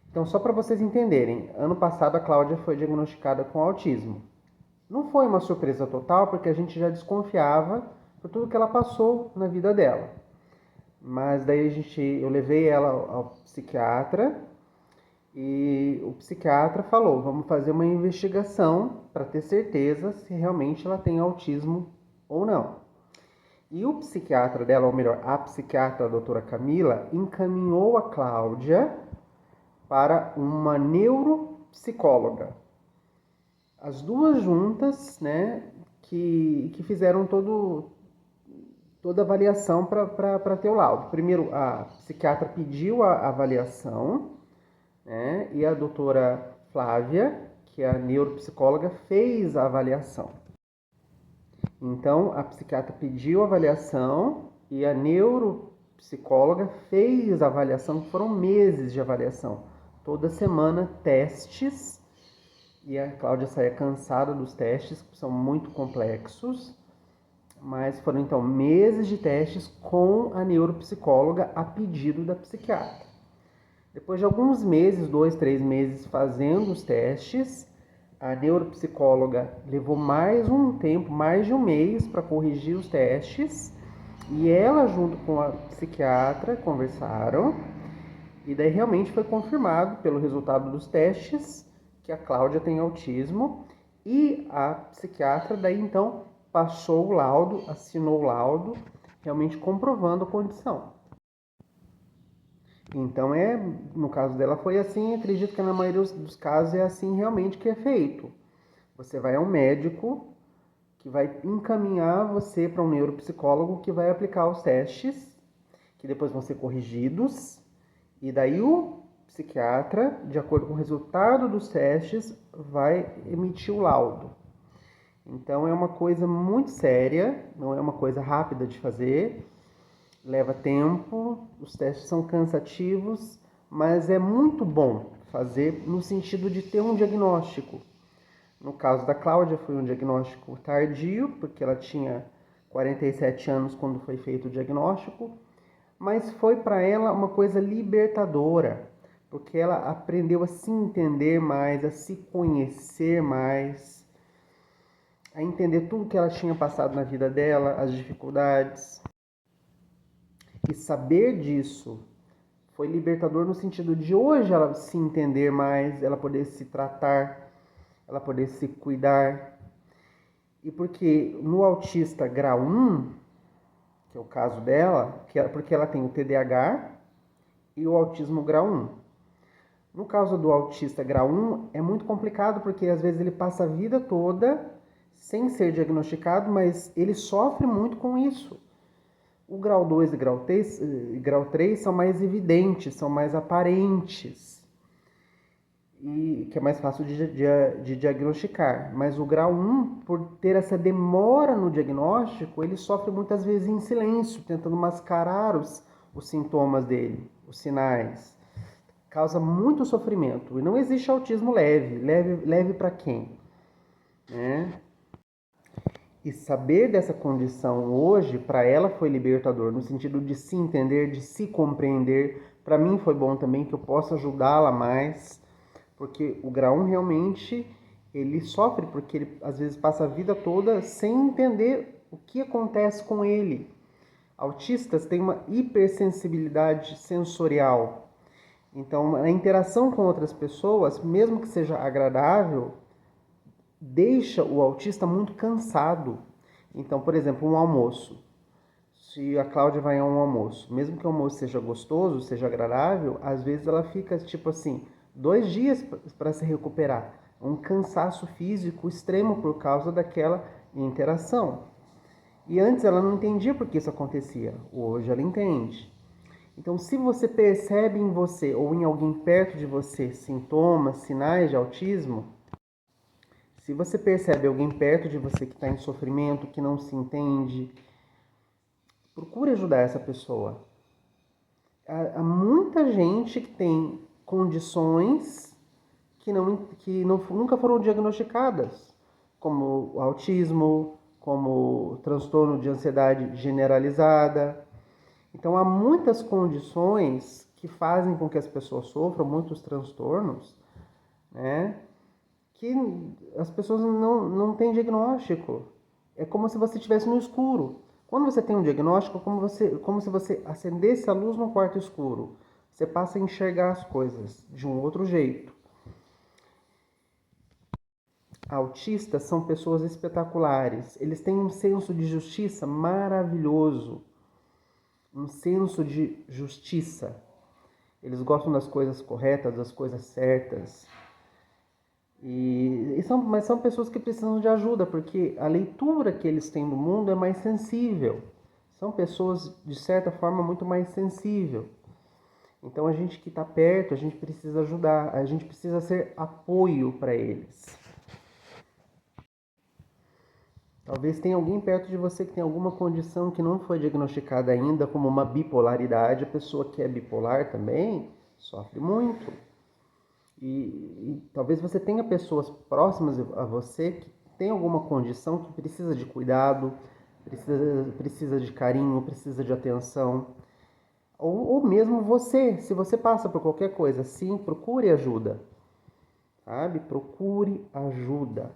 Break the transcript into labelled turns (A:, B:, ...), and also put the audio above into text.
A: Então, só para vocês entenderem, ano passado a Cláudia foi diagnosticada com autismo. Não foi uma surpresa total, porque a gente já desconfiava por tudo que ela passou na vida dela. Mas daí eu levei ela ao psiquiatra e o psiquiatra falou, vamos fazer uma investigação para ter certeza se realmente ela tem autismo ou não. E o psiquiatra dela, ou melhor, a psiquiatra, a doutora Camila, encaminhou a Cláudia para uma neuropsicóloga. As duas juntas, né, que fizeram toda a avaliação para ter o laudo. Primeiro, a psiquiatra pediu a avaliação, né, e a doutora Flávia, que é a neuropsicóloga, fez a avaliação. Então, a psiquiatra pediu a avaliação e a neuropsicóloga fez a avaliação, foram meses de avaliação. Toda semana, testes, e a Cláudia saía cansada dos testes, que são muito complexos, mas foram então meses de testes com a neuropsicóloga a pedido da psiquiatra. Depois de alguns meses, 2, 3 meses fazendo os testes, a neuropsicóloga levou mais um tempo, mais de um mês para corrigir os testes, e ela junto com a psiquiatra conversaram, e daí realmente foi confirmado pelo resultado dos testes que a Cláudia tem autismo, e a psiquiatra daí então passou o laudo, assinou o laudo, realmente comprovando a condição. Então, no caso dela foi assim, acredito que na maioria dos casos é assim realmente que é feito. Você vai a um médico que vai encaminhar você para um neuropsicólogo que vai aplicar os testes, que depois vão ser corrigidos, e daí o psiquiatra, de acordo com o resultado dos testes, vai emitir o laudo. Então é uma coisa muito séria, não é uma coisa rápida de fazer, leva tempo, os testes são cansativos, mas é muito bom fazer no sentido de ter um diagnóstico. No caso da Cláudia foi um diagnóstico tardio, porque ela tinha 47 anos quando foi feito o diagnóstico, mas foi para ela uma coisa libertadora, porque ela aprendeu a se entender mais, a se conhecer mais, a entender tudo que ela tinha passado na vida dela, as dificuldades. E saber disso foi libertador no sentido de hoje ela se entender mais, ela poder se tratar, ela poder se cuidar. E porque no autista grau 1, que é o caso dela, porque ela tem o TDAH e o autismo grau 1. No caso do autista grau 1, é muito complicado porque às vezes ele passa a vida toda sem ser diagnosticado, mas ele sofre muito com isso. O grau 2 e grau 3 são mais evidentes, são mais aparentes, e que é mais fácil de diagnosticar. Mas o grau 1, por ter essa demora no diagnóstico, ele sofre muitas vezes em silêncio, tentando mascarar os sintomas dele, os sinais. Causa muito sofrimento. E não existe autismo leve. Leve para quem? Né? E saber dessa condição hoje, para ela foi libertador, no sentido de se entender, de se compreender. Para mim foi bom também que eu possa ajudá-la mais, porque o grau 1 realmente, ele sofre, porque ele às vezes passa a vida toda sem entender o que acontece com ele. Autistas têm uma hipersensibilidade sensorial. Então, a interação com outras pessoas, mesmo que seja agradável, deixa o autista muito cansado. Então, por exemplo, um almoço. Se a Cláudia vai a um almoço, mesmo que o almoço seja gostoso, seja agradável, às vezes ela fica tipo assim, 2 dias para se recuperar. Um cansaço físico extremo por causa daquela interação. E antes ela não entendia por que isso acontecia. Hoje ela entende. Então, se você percebe em você ou em alguém perto de você sintomas, sinais de autismo, se você percebe alguém perto de você que está em sofrimento, que não se entende, procure ajudar essa pessoa. Há muita gente que tem condições que nunca foram diagnosticadas, como autismo, como transtorno de ansiedade generalizada. Então, há muitas condições que fazem com que as pessoas sofram muitos transtornos, né? Que as pessoas não têm diagnóstico. É como se você estivesse no escuro. Quando você tem um diagnóstico, é como se você acendesse a luz no quarto escuro. Você passa a enxergar as coisas de um outro jeito. Autistas são pessoas espetaculares. Eles têm um senso de justiça maravilhoso. Um senso de justiça. Eles gostam das coisas corretas, das coisas certas. Mas são pessoas que precisam de ajuda, porque a leitura que eles têm do mundo é mais sensível. São pessoas, de certa forma, muito mais sensível. Então a gente que está perto, a gente precisa ajudar, a gente precisa ser apoio para eles. Talvez tenha alguém perto de você que tem alguma condição que não foi diagnosticada ainda, como uma bipolaridade. A pessoa que é bipolar também sofre muito. E talvez você tenha pessoas próximas a você que tem alguma condição que precisa de cuidado, precisa de carinho, precisa de atenção. Ou mesmo você, se você passa por qualquer coisa assim, procure ajuda, sabe? Procure ajuda.